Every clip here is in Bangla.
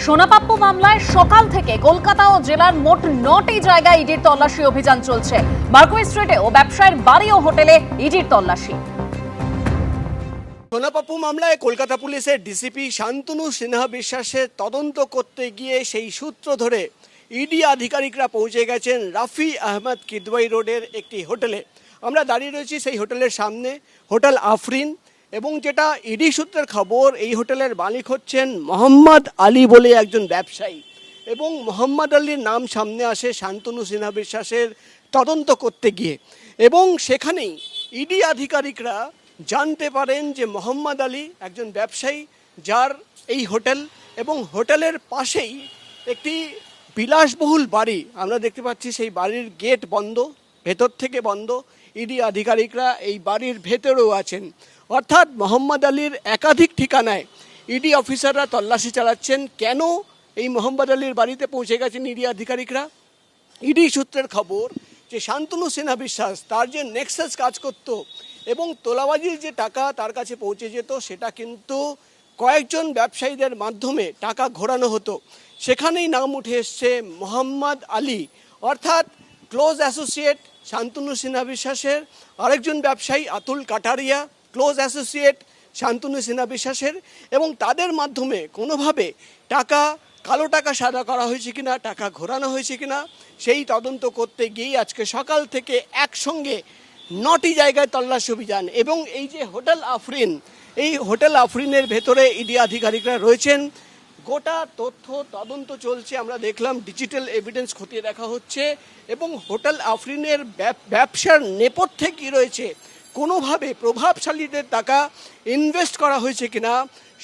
সোনাপাপ্পু মামলায় সকাল থেকে কলকাতা ও জেলার মোট 9টি জায়গায় ইডির তল্লাশি অভিযান চলছে। মার্কুই স্ট্রিটে ও ব্যবসায়ের বাড়ি ও হোটেলে ইডির তল্লাশি। সোনাপাপ্পু মামলায় কলকাতা পুলিশের ডিসিপি শান্তনু সিনহা বিশ্বাসের তদন্ত করতে গিয়ে সেই সূত্র ধরে ইডি আধিকারিকরা পৌঁছে গেছেন রাফি আহমদ কিদওয়াই রোডের একটি হোটেলে। আমরা দাঁড়িয়ে রয়েছি সেই হোটেলের সামনে, হোটেল আফরিন, এবং যেটা ইডি সূত্রের খবর এই হোটেলের মালিক হচ্ছেন মোহাম্মদ আলী বলে একজন ব্যবসায়ী, এবং মোহাম্মদ আলীর নাম সামনে আসে শান্তনু সিনহা বিশ্বাসের তদন্ত করতে গিয়ে। এবং সেখানেই ইডি আধিকারিকরা জানতে পারেন যে মোহাম্মদ আলী একজন ব্যবসায়ী, যার এই হোটেল এবং হোটেলের পাশেই একটি বিলাসবহুল বাড়ি আমরা দেখতে পাচ্ছি। সেই বাড়ির গেট বন্ধ, ভেতর থেকে বন্ধ। ইডি আধিকারিকরা এই বাড়ির ভেতরেও আছেন, অর্থাৎ মোহাম্মদ আলীর একাধিক ঠিকানায় ইডি অফিসাররা তল্লাশি চালাচ্ছেন। কেন এই মোহাম্মদ আলীর বাড়িতে পৌঁছে গেছেন ইডি আধিকারিকরা? ইডি সূত্রের খবর যে শান্তনু সিনহা বিশ্বাস তার যে নেক্সাস কাজ করত এবং তোলাবাজির যে টাকা তার কাছে পৌঁছে যেত, সেটা কিন্তু কয়েকজন ব্যবসায়ীদের মাধ্যমে টাকা ঘোরানো হতো। সেখানেই নাম উঠে এসছে মোহাম্মদ আলী, অর্থাৎ ক্লোজ অ্যাসোসিয়েট শান্তনু সিনহা বিশ্বাসের, আরেকজন ব্যবসায়ী আতুল কাটারিয়া ক্লোজ অ্যাসোসিয়েট শান্তনু সিনহা বিশ্বাসের, এবং তাদের মাধ্যমে কোনোভাবে টাকা, কালো টাকা সাদা করা হয়েছে কিনা, টাকা ঘোরানো হয়েছে কিনা, সেই তদন্ত করতে গিয়েই আজকে সকাল থেকে একসঙ্গে 9টি জায়গায় তল্লাশি অভিযান। এবং এই যে হোটেল আফরিন, এই হোটেল আফরিনের ভেতরে ইডি আধিকারিকরা রয়েছেন। গোটা তথ্য তদন্ত চলছে, আমরা দেখলাম ডিজিটাল এভিডেন্স খতিয়ে দেখা হচ্ছে, এবং হোটেল আফরিনের ব্যবসার নেপথ্যে কী রয়েছে, কোনোভাবে প্রভাবশালীদের টাকা ইনভেস্ট করা হয়েছে কিনা,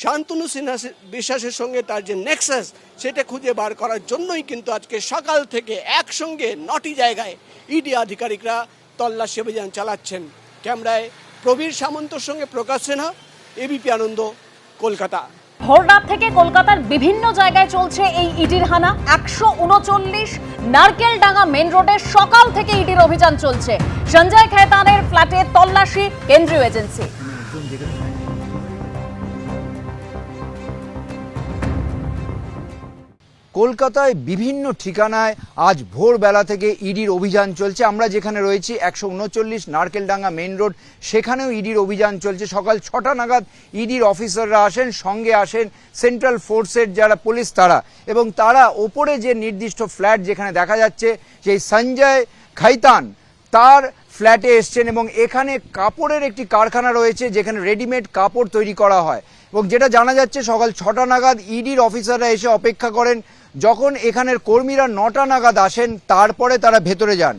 শান্তনু সিনহা বিশ্বাসের সঙ্গে তার যে নেক্সাস সেটা খুঁজে বার করার জন্যই কিন্তু আজকে সকাল থেকে একসঙ্গে 9টি জায়গায় ইডি আধিকারিকরা তল্লাশি অভিযান চালাচ্ছেন। ক্যামেরায় প্রবীর সামন্তর সঙ্গে প্রকাশ সিনহা, এবিপি আনন্দ, কলকাতা। ভোররাত থেকে কলকাতার বিভিন্ন জায়গায় চলছে এই ইডির হানা। 139 নারকেলডাঙ্গা মেন রোডে সকাল থেকে ইডির অভিযান চলছে। সঞ্জয় খেতানের ফ্ল্যাটে তল্লাশি কেন্দ্রীয় এজেন্সি। কলকাতায় বিভিন্ন ঠিকানায় আজ ভোরবেলা থেকে ইডির অভিযান চলছে। আমরা যেখানে রয়েছি 139 নারকেলডাঙ্গা মেইন রোড, সেখানেও ইডির অভিযান চলছে। সকাল 6টা নাগাদ ইডির অফিসাররা আসেন, সঙ্গে আসেন সেন্ট্রাল ফোর্সের যারা পুলিশ তারা, এবং তারা ওপরে যে নির্দিষ্ট ফ্ল্যাট যেখানে দেখা যাচ্ছে সেই সঞ্জয় খৈতান তার ফ্ল্যাটে এসছেন, এবং এখানে কাপড়ের একটি কারখানা রয়েছে যেখানে রেডিমেড কাপড় তৈরি করা হয়। এবং যেটা জানা যাচ্ছে সকাল 6টা নাগাদ ইডির অফিসাররা এসে অপেক্ষা করেন। যখন এখানের কর্মীরা 9টা নাগাদ আসেন তারপরে তারা ভেতরে যান।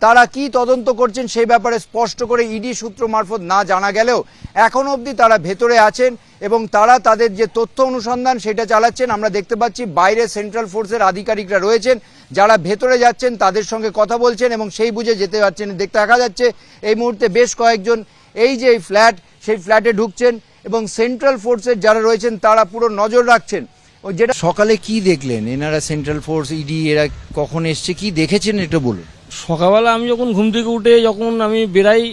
তারা কি তদন্ত করছেন সেই ব্যাপারে স্পষ্ট করে ইডি সূত্র মারফত না জানা গেলেও এখন অবধি তারা ভেতরে আছেন এবং তারা তাদের যে তথ্য অনুসন্ধান সেটা চালাচ্ছেন। আমরা দেখতে পাচ্ছি বাইরে সেন্ট্রাল ফোর্সের আধিকারিকরা রয়েছেন, যারা ভেতরে যাচ্ছেন তাদের সঙ্গে কথা বলছেন এবং সেই বুঝে যেতে পারছেন। দেখতে দেখা যাচ্ছে এই মুহূর্তে বেশ কয়েকজন এই যে ফ্ল্যাট সেই ফ্ল্যাটে ঢুকছেন, এবং সেন্ট্রাল ফোর্সের যারা রয়েছেন তারা পুরো নজর রাখছেন। যেটা সকালে কি দেখলেন এনারা, সেন্ট্রাল ফোর্স ইডি এরা কখন এসছে, কি দেখেছেন এটা বলুন। সকালবেলা আমি যখন ঘুম থেকে উঠে যখন আমি বেরাই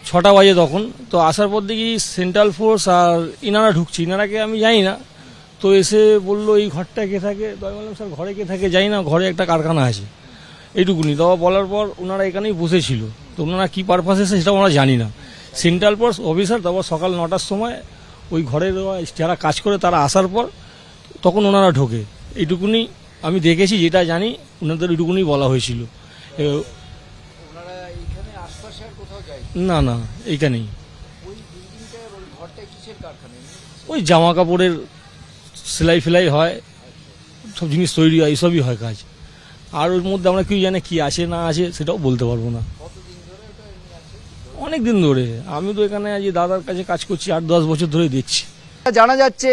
6টা বাজে, তখন তো আসার পর দেখি সেন্ট্রাল ফোর্স আর ইনারা ঢুকছে। ইনারাকে আমি জানি না, তো এসে বললো এই ঘরটা কে থাকে, তো আমি বললাম স্যার ঘরে কে থাকে জানি না, ঘরে একটা কারখানা আছে, এইটুকুনি। তো বলার পর ওনারা এখানেই বসেছিল, তো ওনারা কী পারপাস এসে সেটা আমরা জানি না। সেন্ট্রাল ফোর্স অফিসার তারপর সকাল 9টার সময় ওই ঘরে যারা কাজ করে তারা আসার পর তখন ওনারা ঢোকে, এইটুকুনি আমি দেখেছি, যেটা জানি ওনাদের এইটুকুনি বলা হয়েছিল। না না এইখানেই ওই জামা কাপড়ের সেলাই ফেলাই হয়, সব জিনিস তৈরি হয়, এইসবই হয় কাজ। আর ওর মধ্যে আমরা কেউ জানি কি আছে না আছে সেটাও বলতে পারবো না। অনেক দিন ধরে, আমি তো এখানে আজ দাদার কাছে কাজ করছি, 8-10 বছর ধরে দেখছি। জানা যাচ্ছে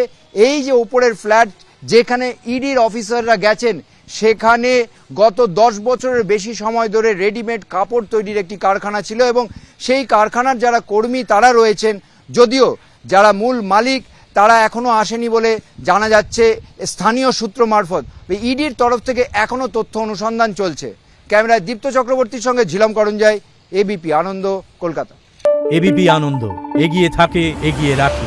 এই যে উপরের ফ্ল্যাট যেখানে ইডির অফিসাররা গেছেন সেখানে গত 10 বছরের বেশি সময় ধরে রেডিমেড কাপড় তৈরির একটি কারখানা ছিল, এবং সেই কারখানার যারা কর্মী তারা রয়েছেন, যদিও যারা মূল মালিক তারা এখনো আসেনি বলে জানা যাচ্ছে স্থানীয় সূত্র মারফত। ইডির তরফ থেকে এখনো তথ্য অনুসন্ধান চলছে। ক্যামেরায় দীপ্ত চক্রবর্তীর সঙ্গে ঝিলম করঞ্জয়, এবিপি আনন্দ, কলকাতা। এবিপি আনন্দ, এগিয়ে থাকে, এগিয়ে রাখে।